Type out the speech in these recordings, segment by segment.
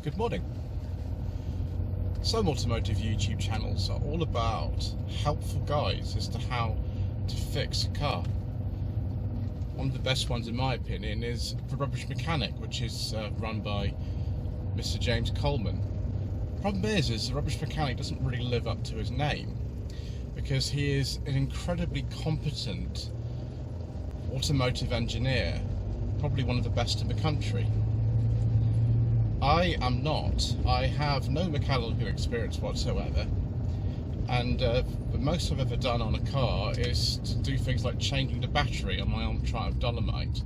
Good morning. Some automotive YouTube channels are all about helpful guides as to how to fix a car. One of the best ones in my opinion is The Rubbish Mechanic, which is run by Mr. James Coleman. The problem is The Rubbish Mechanic doesn't really live up to his name, because he is an incredibly competent automotive engineer, probably one of the best in the country. I am not. I have no mechanical experience whatsoever, and the most I've ever done on a car is to do things like changing the battery on my own Triumph Dolomite,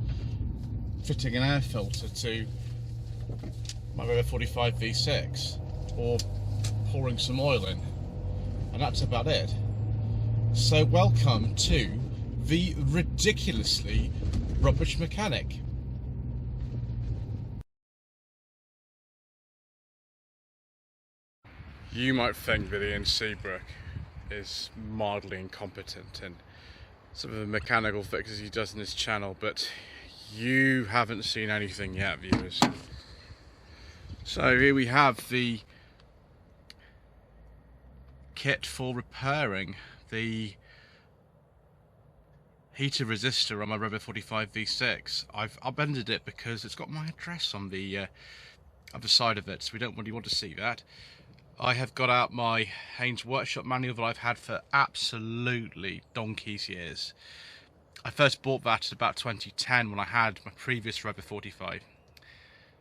fitting an air filter to my Rover 45 V6, or pouring some oil in, and that's about it. So welcome to the ridiculously rubbish mechanic. You might think that Ian Seabrook is mildly incompetent in some of the mechanical fixes he does in his channel, but you haven't seen anything yet, viewers. So here we have the kit for repairing the heater resistor on my Rover 45 V6. I've upended it because it's got my address on the other side of it, so we don't really want to see that. I have got out my Haynes workshop manual that I've had for absolutely donkey's years. I first bought that at about 2010 when I had my previous Rover 45.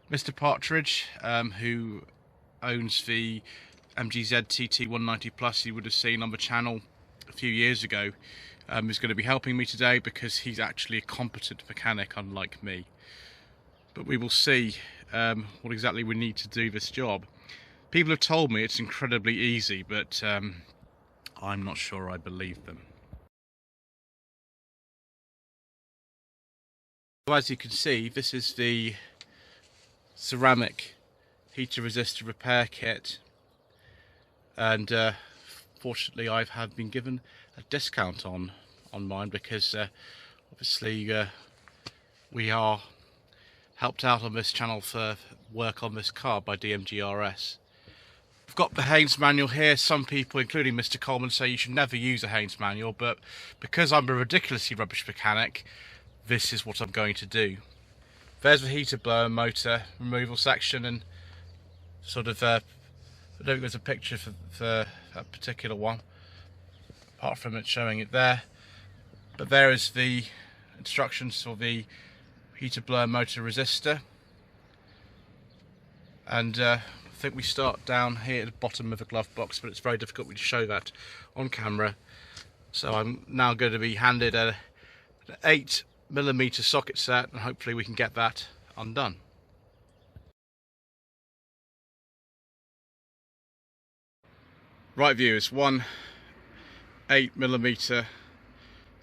Mr. Partridge, who owns the MGZ TT 190 Plus you would have seen on the channel a few years ago, is going to be helping me today because he's actually a competent mechanic unlike me. But we will see what exactly we need to do this job. People have told me it's incredibly easy, but I'm not sure I believe them. So as you can see, this is the ceramic heater resistor repair kit, and fortunately I have been given a discount on mine because obviously we are helped out on this channel for work on this car by DMGRS. I've got the Haynes manual here. Some people, including Mr. Coleman, say you should never use a Haynes manual, but because I'm a ridiculously rubbish mechanic, this is what I'm going to do. There's the heater blower motor removal section, and sort of I don't think there's a picture for that particular one, apart from it showing it there. But there is the instructions for the heater blower motor resistor, and I think we start down here at the bottom of the glove box, but it's very difficult to show that on camera. So I'm now going to be handed an 8mm socket set, and hopefully we can get that undone. Right, viewers, one 8mm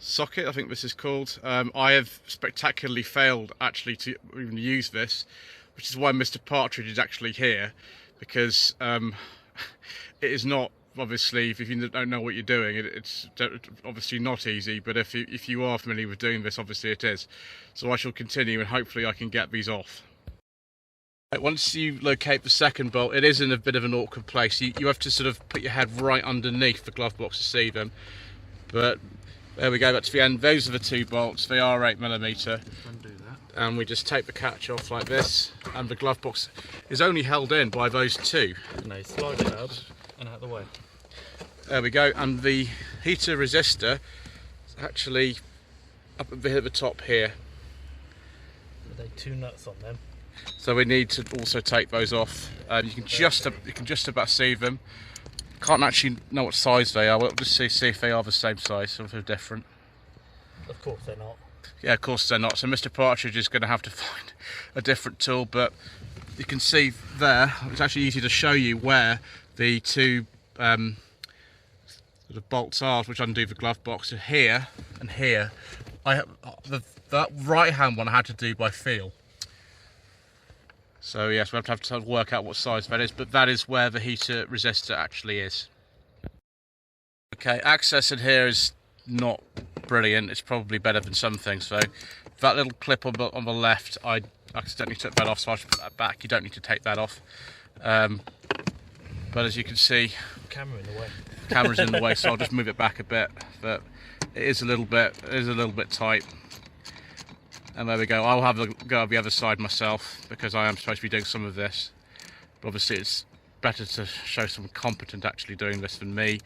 socket, I think this is called. I have spectacularly failed actually to even use this, which is why Mr. Partridge is actually here, because it is not, obviously, if you don't know what you're doing, it's obviously not easy, but if you are familiar with doing this, obviously it is. So I shall continue, and hopefully I can get these off. Once you locate the second bolt, it is in a bit of an awkward place. You have to sort of put your head right underneath the glove box to see them, but there we go, that's the end. Those are the two bolts. They are 8mm. And we just take the catch off like this, and the glove box is only held in by those two. No, slide it out and out of the way. There we go, and the heater resistor is actually up at the top here. There are two nuts on them. So we need to also take those off. You can just about see them. Can't actually know what size they are. We'll just see if they are the same size or if they're different. Of course they're not. Yeah, of course they're not. So Mr. Partridge is going to have to find a different tool, but you can see there, it's actually easy to show you where the two sort of bolts are, which undo the glove box. So here and here, that right hand one I had to do by feel. So yes, we have to work out what size that is, but that is where the heater resistor actually is. Okay, access in here is not brilliant. It's probably better than some things though. That little clip on the left, I accidentally took that off, so I should put that back. You don't need to take that off. But as you can see, Camera in the way. camera's in the way, so I'll just move it back a bit. But it is a little bit tight. And there we go. I'll have a go at the other side myself because I am supposed to be doing some of this. But obviously it's better to show someone competent actually doing this than me.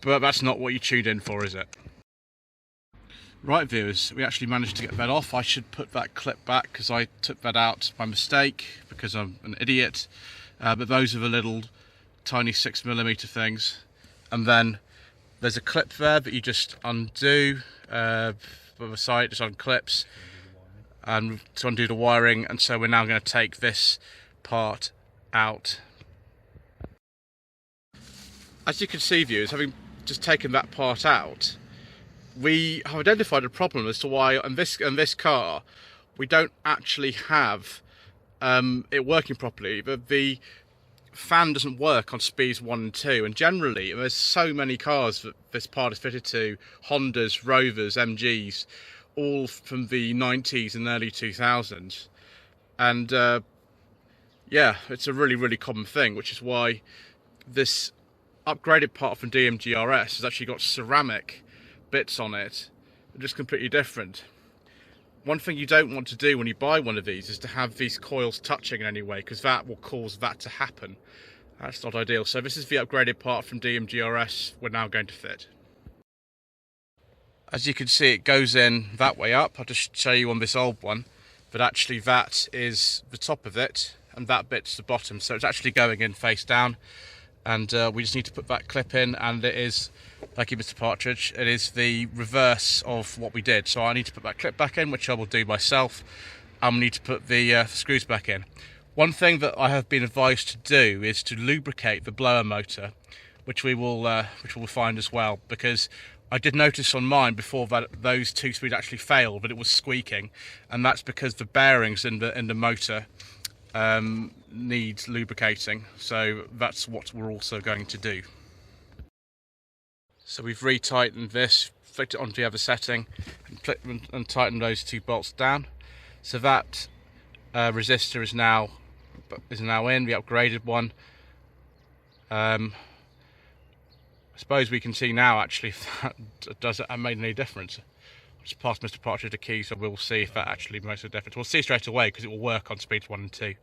But that's not what you tuned in for, is it? Right viewers, we actually managed to get that off. I should put that clip back because I took that out by mistake because I'm an idiot. But those are the little tiny 6mm things. And then there's a clip there that you just undo from the side, just unclips. And to undo the wiring, and so we're now going to take this part out. As you can see viewers, having just taken that part out, we have identified a problem as to why in this car we don't actually have it working properly. The fan doesn't work on speeds 1 and 2, and generally there's so many cars that this part is fitted to, Hondas, Rovers, MGs, all from the 90s and early 2000s, and yeah, it's a really common thing, which is why this upgraded part from DMGRS has actually got ceramic bits on it, just completely different. One thing you don't want to do when you buy one of these is to have these coils touching in any way, because that will cause that to happen. That's not ideal. So this is the upgraded part from DMGRS we're now going to fit. As you can see, it goes in that way up. I'll just show you on this old one, but actually that is the top of it and that bit's the bottom, so it's actually going in face down. And we just need to put that clip in, and it is, thank you Mr. Partridge, it is the reverse of what we did. So I need to put that clip back in, which I will do myself, and we need to put the screws back in. One thing that I have been advised to do is to lubricate the blower motor, which we will find as well, because I did notice on mine before that those 2 speed actually failed, but it was squeaking, and that's because the bearings in the motor needs lubricating, so that's what we're also going to do. So we've re-tightened this, flicked it onto the other setting, and tightened those 2 bolts down. So that resistor is now in, the upgraded one. I suppose we can see now actually if that does it made any difference. I'll just pass Mr. Partridge the key, so we'll see if that actually makes a difference. We'll see straight away because it will work on speeds 1 and 2.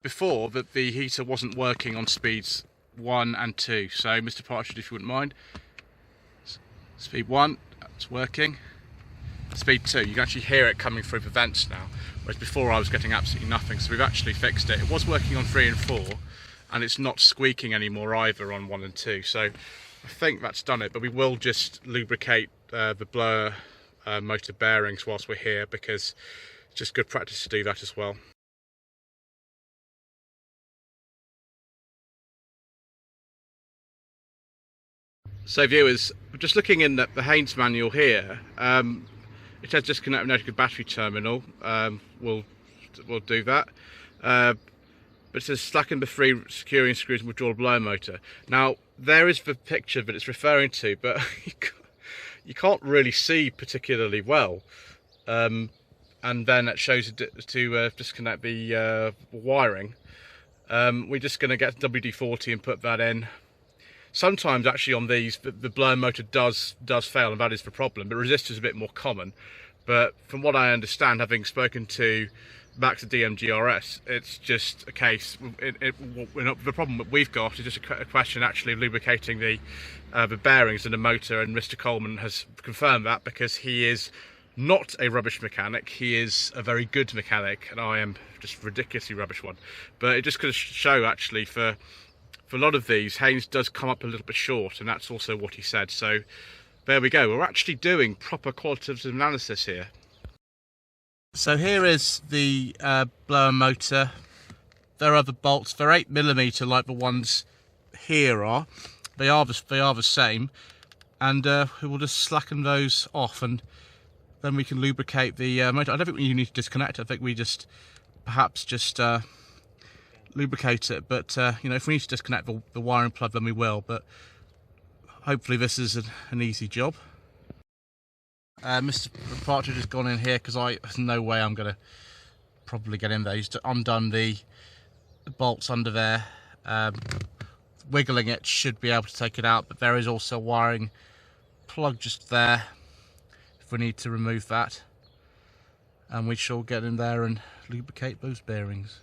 Before, that the heater wasn't working on speeds 1 and 2. So Mr. Partridge, if you wouldn't mind, speed 1, that's working. Speed 2, you can actually hear it coming through the vents now, whereas before I was getting absolutely nothing. So we've actually fixed it. It was working on 3 and 4, and it's not squeaking anymore either on 1 and 2. So I think that's done it, but we will just lubricate the blower motor bearings whilst we're here, because it's just good practice to do that as well. So viewers, just looking in the Haynes manual here, it says disconnect negative battery terminal. We'll do that. But it says slacken the 3 securing screws and withdraw the blower motor. Now there is the picture that it's referring to, but you can't really see particularly well. And then it shows to disconnect the wiring. We're just going to get WD-40 and put that in. Sometimes actually on these the blower motor does fail, and that is the problem. The resistor is a bit more common, but from what I understand, having spoken to back to DMGRS, it's just a case. The problem that we've got is just a question actually of lubricating the bearings in the motor, and Mr. Coleman has confirmed that, because he is not a rubbish mechanic, he is a very good mechanic, and I am just a ridiculously rubbish one. But it just could show actually for a lot of these, Haynes does come up a little bit short, and that's also what he said. So there we go, we're actually doing proper qualitative analysis here. So here is the blower motor. There are the bolts. They're 8mm like the ones here are. They are the same, and we will just slacken those off, and then we can lubricate the motor. I don't think you need to disconnect it. I think we just perhaps just lubricate it, but you know, if we need to disconnect the wiring plug, then we will, but hopefully this is an easy job. Mr. Partridge has gone in here because there's no way I'm going to probably get in there. He's undone the the bolts under there. Wiggling it should be able to take it out, but there is also a wiring plug just there if we need to remove that, and we shall get in there and lubricate those bearings.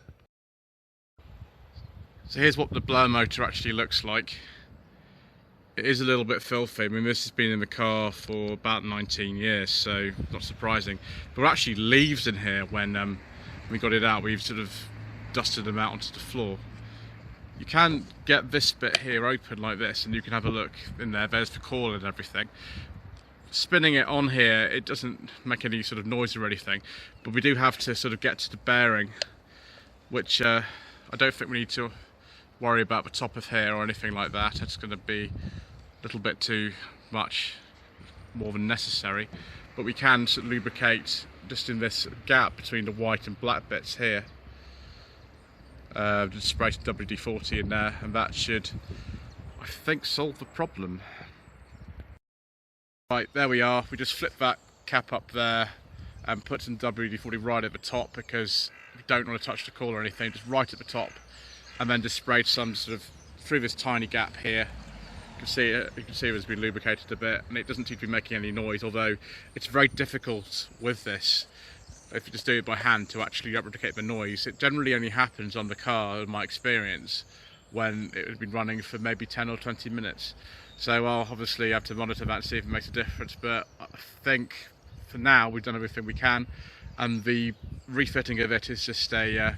So here's what the blower motor actually looks like. It is a little bit filthy. I mean, this has been in the car for about 19 years, so not surprising. There were actually leaves in here when we got it out. We've sort of dusted them out onto the floor. You can get this bit here open like this, and you can have a look in there. There's the coil and everything. Spinning it on here, it doesn't make any sort of noise or anything, but we do have to sort of get to the bearing, which I don't think we need to worry about the top of here or anything like that. It's going to be a little bit too much, more than necessary, but we can sort of lubricate just in this gap between the white and black bits here. Just spray some WD-40 in there, and that should, I think, solve the problem. Right, there we are. We just flip that cap up there and put some WD-40 right at the top, because we don't want to touch the coil or anything, just right at the top, and then just sprayed some sort of through this tiny gap here. You can see it's been lubricated a bit, and it doesn't seem to be making any noise, although it's very difficult with this, if you just do it by hand, to actually replicate the noise. It generally only happens on the car, in my experience, when it has been running for maybe 10 or 20 minutes. So I'll obviously have to monitor that and see if it makes a difference, but I think for now we've done everything we can, and the refitting of it is just a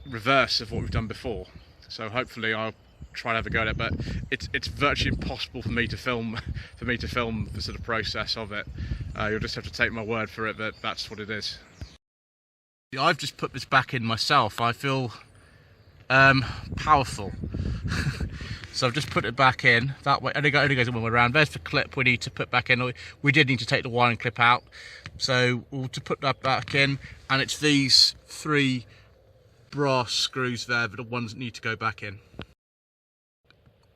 reverse of what we've done before. So hopefully I'll try and have a go at it, but it's virtually impossible for me to film the sort of process of it. You'll just have to take my word for it that that's what it is. I've just put this back in myself. I feel powerful. So I've just put it back in that way. Only goes one way around. There's the clip we need to put back in. We did need to take the wiring clip out, so we'll to put that back in, and it's these 3 brass screws there that are the ones that need to go back in.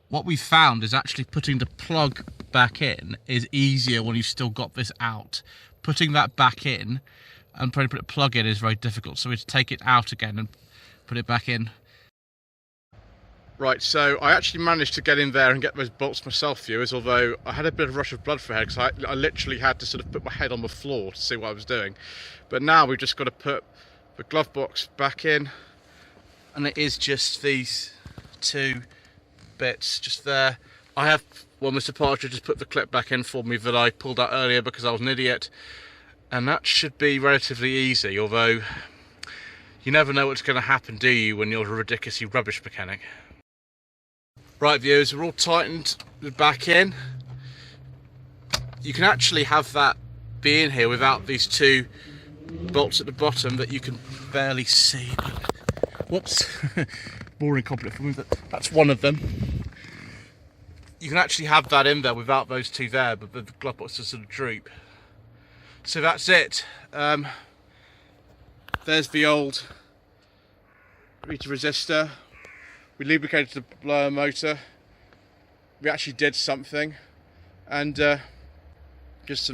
What we found is actually putting the plug back in is easier when you've still got this out. Putting that back in and trying to put a plug in is very difficult, so we have to take it out again and put it back in. Right, so I actually managed to get in there and get those bolts myself, viewers, although I had a bit of a rush of blood for head, because I literally had to sort of put my head on the floor to see what I was doing. But now we've just got to put the glove box back in, and it is just these 2 bits just there. I have, well, Mr. Partridge just put the clip back in for me that I pulled out earlier because I was an idiot, and that should be relatively easy, although you never know what's going to happen, do you, when you're a ridiculously rubbish mechanic. Right, viewers, we're all tightened back in. You can actually have that be in here without these 2 bolts at the bottom that you can barely see. Whoops. More incompetent for me. That's one of them. You can actually have that in there without those 2 there, but the glove box will sort of droop. So that's it. There's the old resistor. We lubricated the blower motor. We actually did something, and just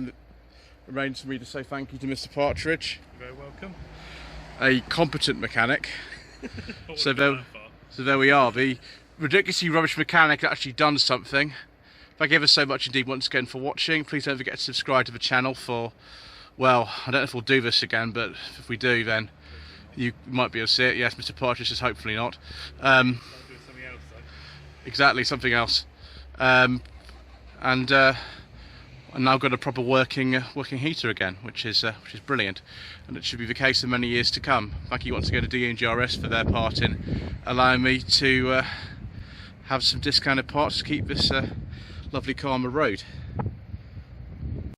remains for me to say thank you to Mr. Partridge. You're very welcome. A competent mechanic. So there we are. The ridiculously rubbish mechanic actually done something. Thank you ever so much indeed once again for watching. Please don't forget to subscribe to the channel for, well, I don't know if we'll do this again, but if we do, then you might be able to see it. Yes, Mr. Partridge says hopefully not. Something else, though. Exactly, something else. And I've now got a proper working heater again, which is brilliant, and it should be the case for many years to come. Thank you once again to DE&GRS for their part in allowing me to have some discounted parts to keep this lovely car on the road.